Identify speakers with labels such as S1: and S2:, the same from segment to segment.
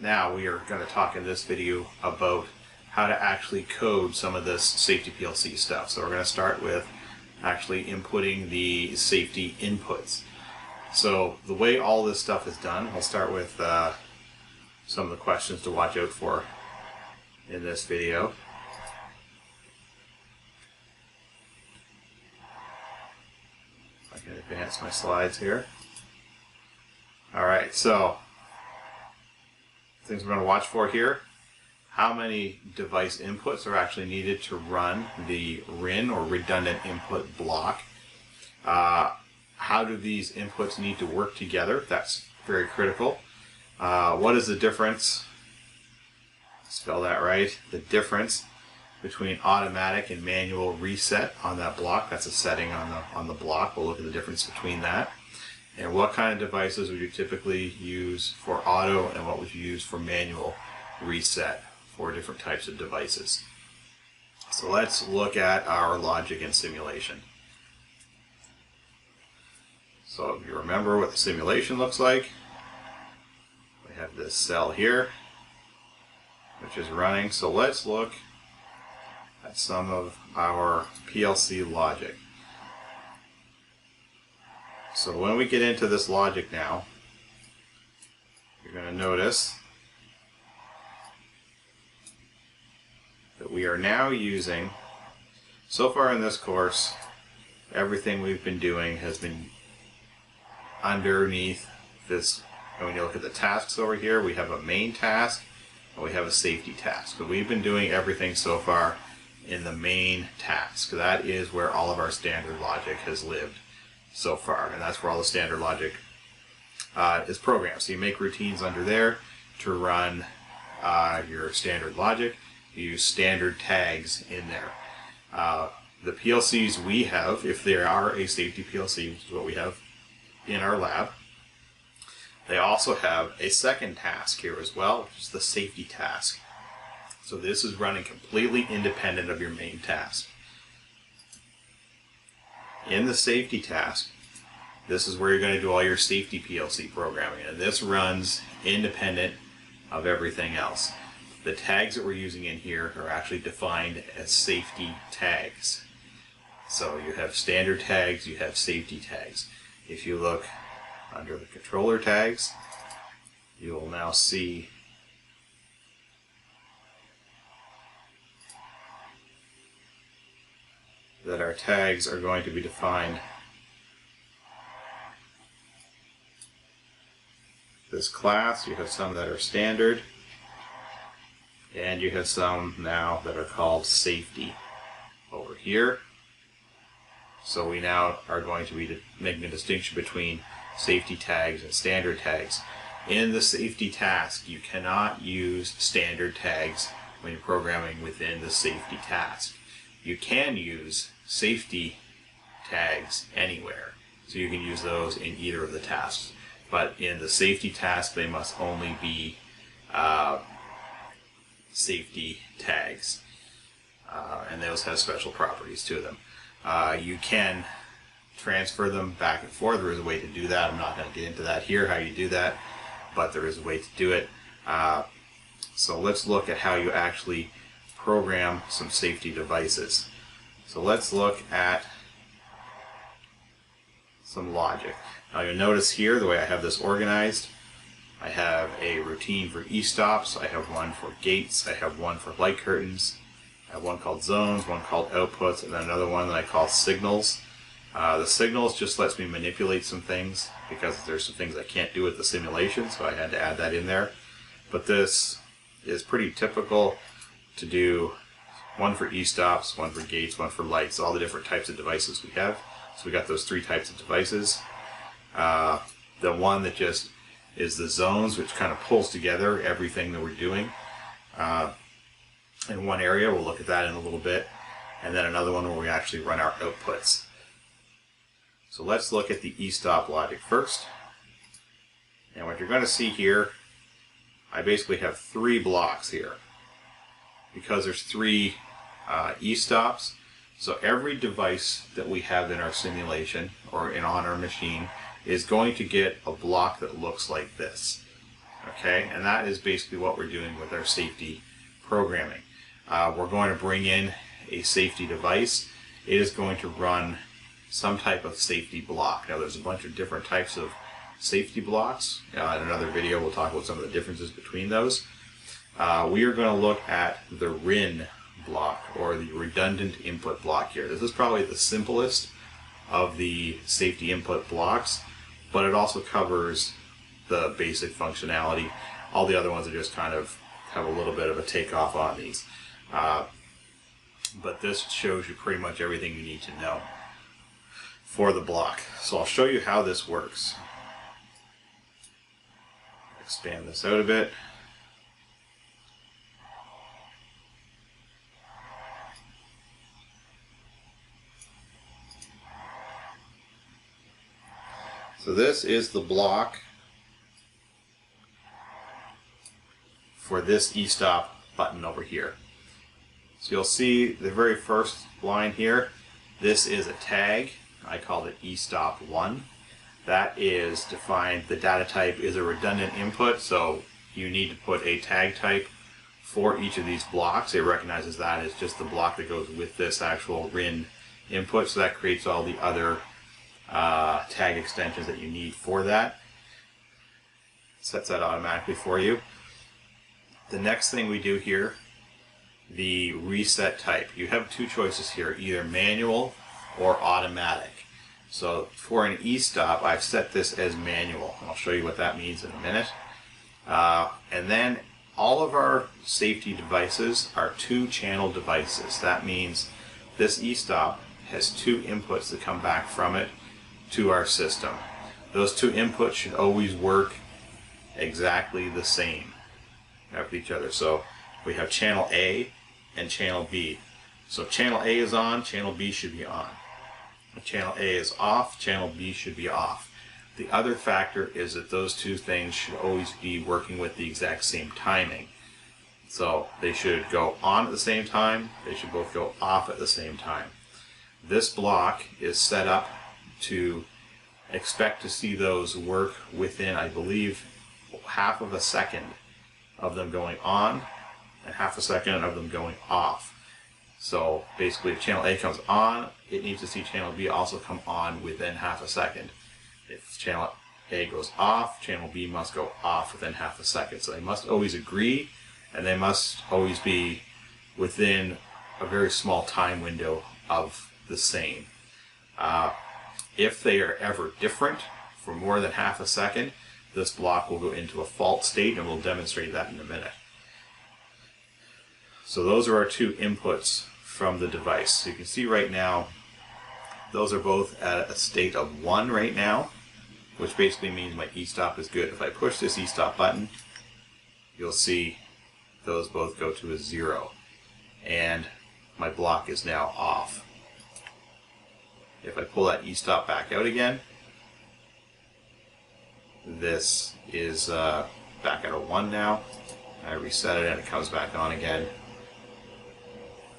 S1: now we are going to talk in this video about how to actually code some of this safety PLC stuff. So we're going to start with actually inputting the safety inputs. So the way all this stuff is done, I'll start with some of the questions to watch out for in this video. I can advance my slides here. Alright, so things we're going to watch for here. How many device inputs are actually needed to run the RIN or redundant input block? How do these inputs need to work together? That's very critical. What is the difference, spell that right, the difference between automatic and manual reset on that block? That's a setting on the block. We'll look at the difference between that. And what kind of devices would you typically use for auto and what would you use for manual reset for different types of devices? So let's look at our logic and simulation. So if you remember what the simulation looks like, we have this cell here which is running. So let's look at some of our PLC logic. So when we get into this logic now, you're going to notice that we are now using, so far in this course, everything we've been doing has been underneath this. And when you look at the tasks over here, we have a main task and we have a safety task. So we've been doing everything so far in the main task. That is where all of our standard logic has lived so far, and that's where all the standard logic is programmed. So you make routines under there to run your standard logic. You use standard tags in there. The PLCs we have, if they are a safety PLC, which is what we have in our lab, they also have a second task here as well, which is the safety task. So this is running completely independent of your main task. In the safety task, this is where you're going to do all your safety PLC programming, and this runs independent of everything else. The tags that we're using in here are actually defined as safety tags. So you have standard tags, you have safety tags. If you look under the controller tags, you will now see that our tags are going to be defined this class. You have some that are standard, and you have some now that are called safety over here. So we now are going to be making a distinction between safety tags and standard tags. In the safety task, you cannot use standard tags when you're programming within the safety task. You can use safety tags anywhere, so you can use those in either of the tasks. But in the safety task, they must only be safety tags, and those have special properties to them. You can transfer them back and forth. There is a way to do that. I'm not going to get into that here, how you do that, but there is a way to do it. So let's look at how you actually program some safety devices. So let's look at some logic. Now you'll notice here the way I have this organized, I have a routine for e-stops, I have one for gates, I have one for light curtains, I have one called zones, one called outputs, and then another one that I call signals. The signals just lets me manipulate some things because there's some things I can't do with the simulation, so I had to add that in there. But this is pretty typical to do. One for e-stops, one for gates, one for lights, all the different types of devices we have. So we got those three types of devices. The one that just is the zones, which kind of pulls together everything that we're doing in one area. We'll look at that in a little bit. And then another one where we actually run our outputs. So let's look at the e-stop logic first. And what you're going to see here, I basically have three blocks here because there's three e-stops. So every device that we have in our simulation or on our machine is going to get a block that looks like this. Okay, and that is basically what we're doing with our safety programming. We're going to bring in a safety device. It is going to run some type of safety block. Now there's a bunch of different types of safety blocks. In another video we'll talk about some of the differences between those. We are going to look at the RIN block, or the redundant input block here. This is probably the simplest of the safety input blocks, but it also covers the basic functionality. All the other ones are just kind of have a little bit of a takeoff on these. But this shows you pretty much everything you need to know for the block. So I'll show you how this works. Expand this out a bit. So this is the block for this e-stop button over here. So you'll see the very first line here. This is a tag. I called it e-stop 1. That is defined, the data type is a redundant input, so you need to put a tag type for each of these blocks. It recognizes that as just the block that goes with this actual RIN input, so that creates all the other tag extensions that you need for that. Sets that automatically for you. The next thing we do here, the reset type. You have two choices here, either manual or automatic. So for an e-stop, I've set this as manual. I'll show you what that means in a minute. And then all of our safety devices are 2-channel devices. That means this e-stop has 2 inputs that come back from it to our system. Those 2 inputs should always work exactly the same with each other. So we have channel A and channel B. So channel A is on, channel B should be on. If channel A is off, channel B should be off. The other factor is that those 2 things should always be working with the exact same timing. So they should go on at the same time, they should both go off at the same time. This block is set up to expect to see those work within, I believe, half of a second of them going on and half a second of them going off. So basically if channel A comes on, it needs to see channel B also come on within half a second. If channel A goes off, channel B must go off within half a second. So they must always agree, and they must always be within a very small time window of the same. If they are ever different for more than half a second, this block will go into a fault state, and we'll demonstrate that in a minute. So those are our 2 inputs from the device. So you can see right now, those are both at a state of 1 right now, which basically means my e-stop is good. If I push this e-stop button, you'll see those both go to a 0, and my block is now off. If I pull that e-stop back out again, this is back at a 1 now. I reset it and it comes back on again.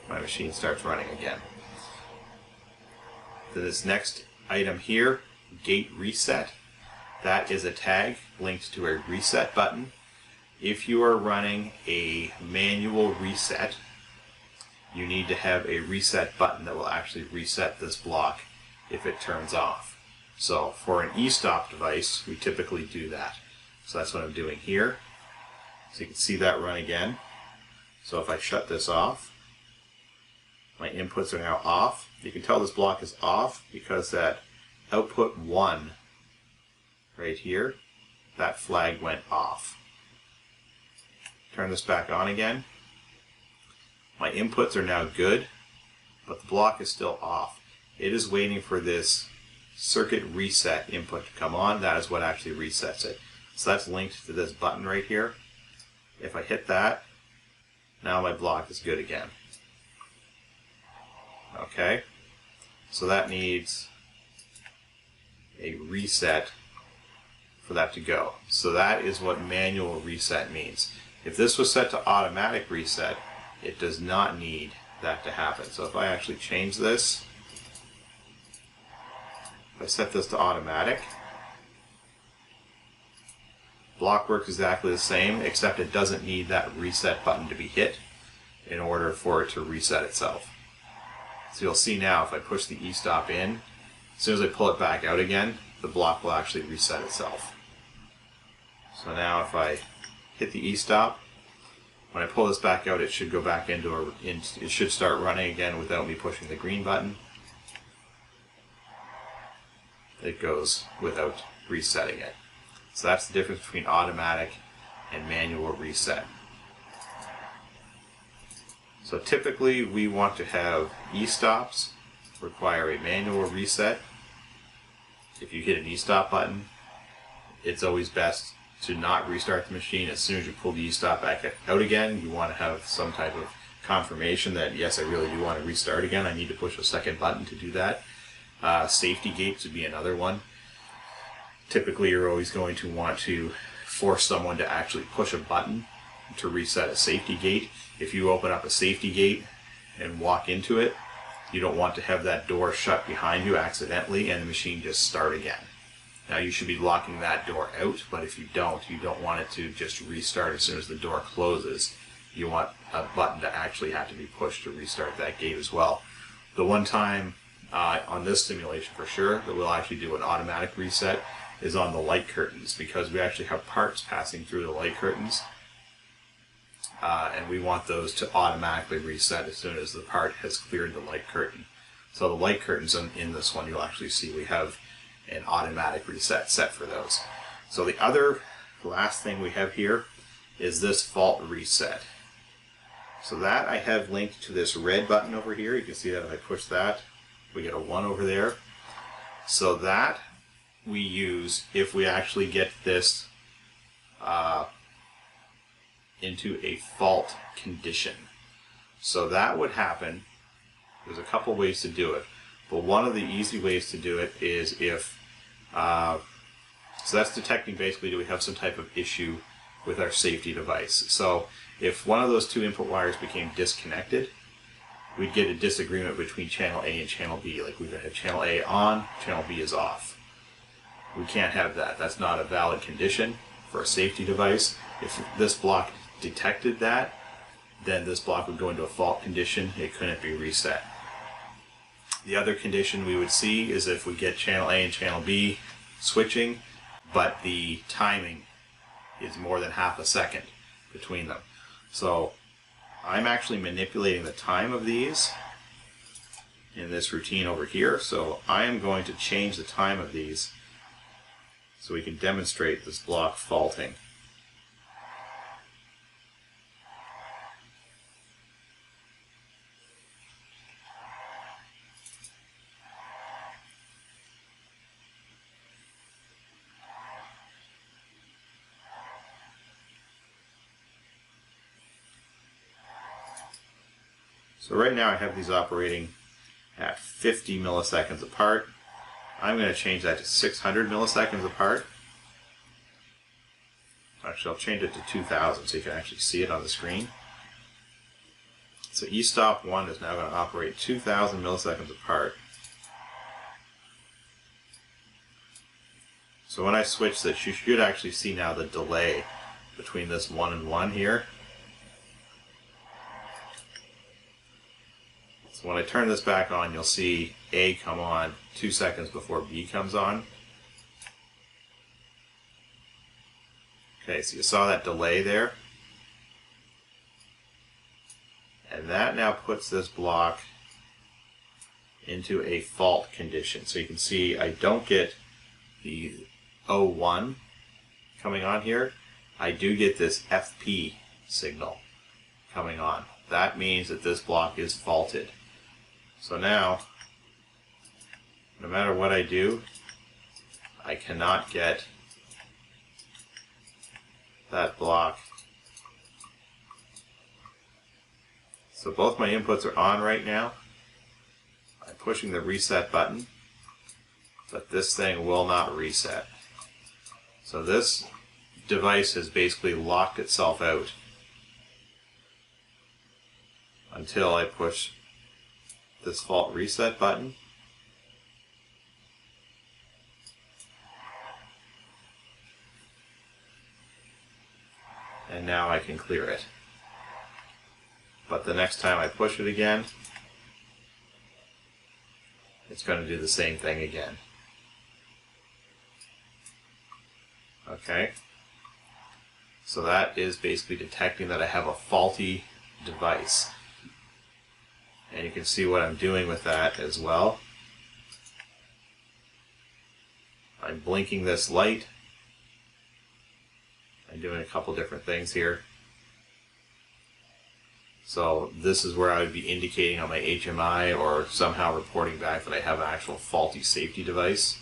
S1: My machine starts running again. This next item here, gate reset, that is a tag linked to a reset button. If you are running a manual reset, you need to have a reset button that will actually reset this block if it turns off. So for an e-stop device, we typically do that. So that's what I'm doing here. So you can see that run again. So if I shut this off, my inputs are now off. You can tell this block is off because that output 1 right here, that flag went off. Turn this back on again. My inputs are now good, but the block is still off. It is waiting for this circuit reset input to come on. That is what actually resets it. So that's linked to this button right here. If I hit that, now my block is good again. Okay, so that needs a reset for that to go. So that is what manual reset means. If this was set to automatic reset, it does not need that to happen. So if I actually change this, if I set this to automatic, Block works exactly the same, except it doesn't need that reset button to be hit in order for it to reset itself. So you'll see now if I push the e-stop in, as soon as I pull it back out again, the block will actually reset itself. So now if I hit the e-stop, when I pull this back out, it should go back it should start running again without me pushing the green button. It goes without resetting it. So that's the difference between automatic and manual reset. So typically we want to have e-stops require a manual reset. If you hit an e-stop button, it's always best to not restart the machine. As soon as you pull the e-stop back out again, you want to have some type of confirmation that yes, I really do want to restart again. I need to push a second button to do that. Safety gates would be another one. Typically you're always going to want to force someone to actually push a button to reset a safety gate. If you open up a safety gate and walk into it, you don't want to have that door shut behind you accidentally and the machine just start again. Now you should be locking that door out, but if you don't want it to just restart as soon as the door closes. You want a button to actually have to be pushed to restart that gate as well. The one time on this simulation for sure that we'll actually do an automatic reset is on the light curtains, because we actually have parts passing through the light curtains, and we want those to automatically reset as soon as the part has cleared the light curtain. So the light curtains in this one, you'll actually see we have an automatic reset set for those. So the last thing we have here is this fault reset. So that I have linked to this red button over here. You can see that if I push that, we get a 1 over there. So that we use if we actually get this into a fault condition. So that would happen. There's a couple ways to do it, but one of the easy ways to do it is if so that's detecting basically do we have some type of issue with our safety device. So if one of those two input wires became disconnected, we'd get a disagreement between channel A and channel B. Like we'd have channel A on, channel B is off. We can't have that. That's not a valid condition for a safety device. If this block detected that, then this block would go into a fault condition. It couldn't be reset. The other condition we would see is if we get channel A and channel B switching, but the timing is more than half a second between them. So I'm actually manipulating the time of these in this routine over here. So I am going to change the time of these so we can demonstrate this block faulting. So right now I have these operating at 50 milliseconds apart. I'm going to change that to 600 milliseconds apart. Actually, I'll change it to 2000 so you can actually see it on the screen. So e-stop 1 is now going to operate 2000 milliseconds apart. So when I switch this, you should actually see now the delay between this 1 and 1 here. So when I turn this back on, you'll see A come on 2 seconds before B comes on. Okay, so you saw that delay there. And that now puts this block into a fault condition. So you can see I don't get the 01 coming on here. I do get this FP signal coming on. That means that this block is faulted. So now, no matter what I do, I cannot get that block. So both my inputs are on right now. I'm pushing the reset button, but this thing will not reset. So this device has basically locked itself out until I push this fault reset button. and now I can clear it. But the next time I push it again, it's going to do the same thing again. Okay, so that is basically detecting that I have a faulty device. And you can see what I'm doing with that as well. I'm blinking this light. I'm doing a couple different things here. So this is where I would be indicating on my HMI or somehow reporting back that I have an actual faulty safety device.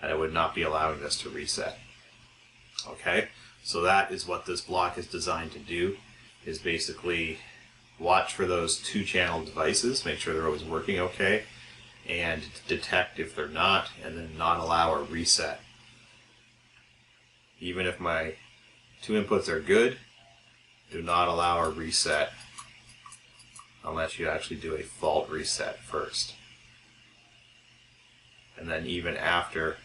S1: And I would not be allowing this to reset. Okay, so that is what this block is designed to do, is basically watch for those two-channel devices, make sure they're always working okay, and detect if they're not, and then not allow a reset. Even if my two inputs are good, do not allow a reset unless you actually do a fault reset first. And then even after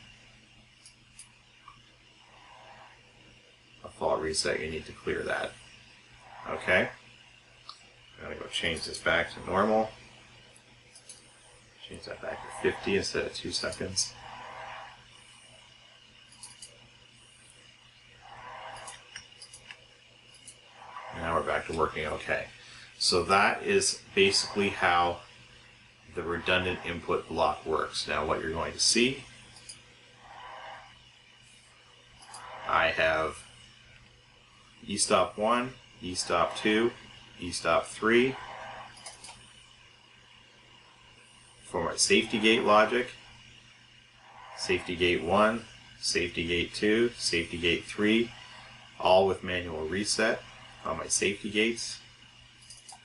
S1: a fault reset, you need to clear that. Okay? I'm going to go change this back to normal. Change that back to 50 instead of 2 seconds. Now we're back to working okay. So that is basically how the redundant input block works. Now what you're going to see, I have E-stop 1, E-stop 2, E-stop 3 for my safety gate logic, safety gate 1, safety gate 2, safety gate 3, all with manual reset on my safety gates.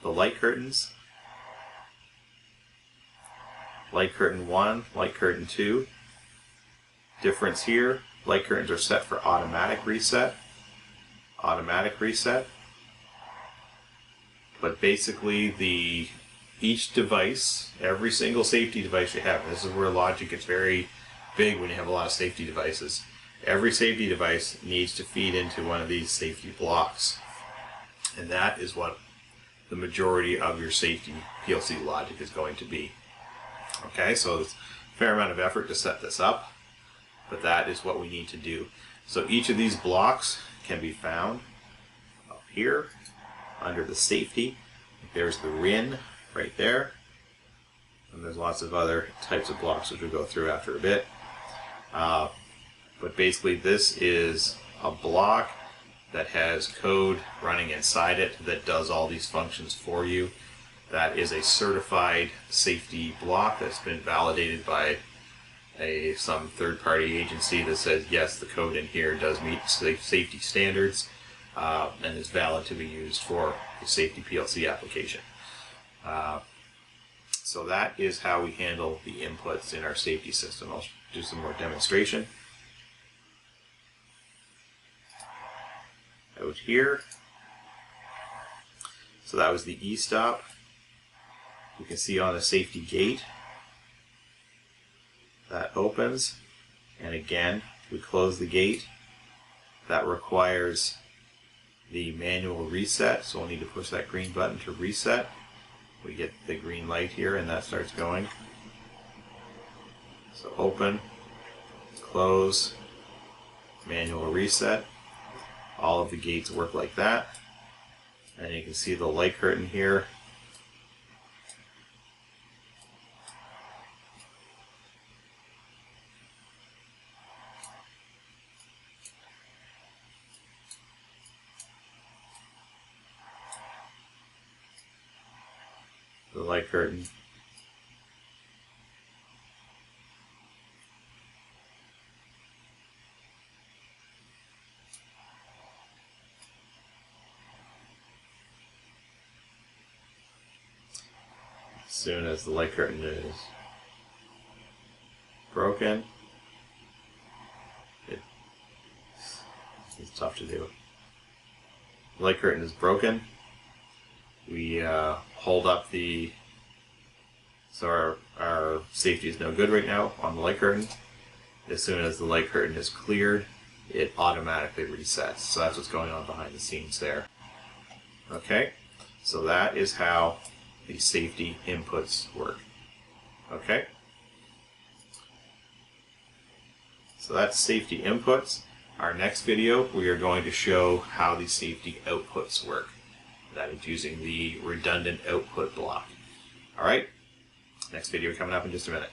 S1: The light curtains, light curtain 1, light curtain 2. Difference here, light curtains are set for automatic reset. Automatic reset. But basically each device, every single safety device you have, this is where logic gets very big when you have a lot of safety devices. Every safety device needs to feed into one of these safety blocks. And that is what the majority of your safety PLC logic is going to be. Okay, so it's a fair amount of effort to set this up, but that is what we need to do. So each of these blocks can be found up here under the safety. There's the RIN right there, and there's lots of other types of blocks which we'll go through after a bit. But basically this is a block that has code running inside it that does all these functions for you. That is a certified safety block that's been validated by some third-party agency that says yes, the code in here does meet safety standards and is valid to be used for a safety PLC application. So that is how we handle the inputs in our safety system. I'll do some more demonstration. Out here. So that was the E-stop. You can see on the safety gate that opens, and again we close the gate. That requires the manual reset, so we'll need to push that green button to reset. We get the green light here and that starts going. So open, close, manual reset. All of the gates work like that. And you can see the light curtain here. The light curtain. As soon as the light curtain is broken, it's tough to do. The light curtain is broken. We hold up so our safety is no good right now on the light curtain. As soon as the light curtain is cleared, it automatically resets. So that's what's going on behind the scenes there. Okay, so that is how the safety inputs work. Okay, so that's safety inputs. Our next video, we are going to show how the safety outputs work. That is using the redundant output block. All right, next video coming up in just a minute.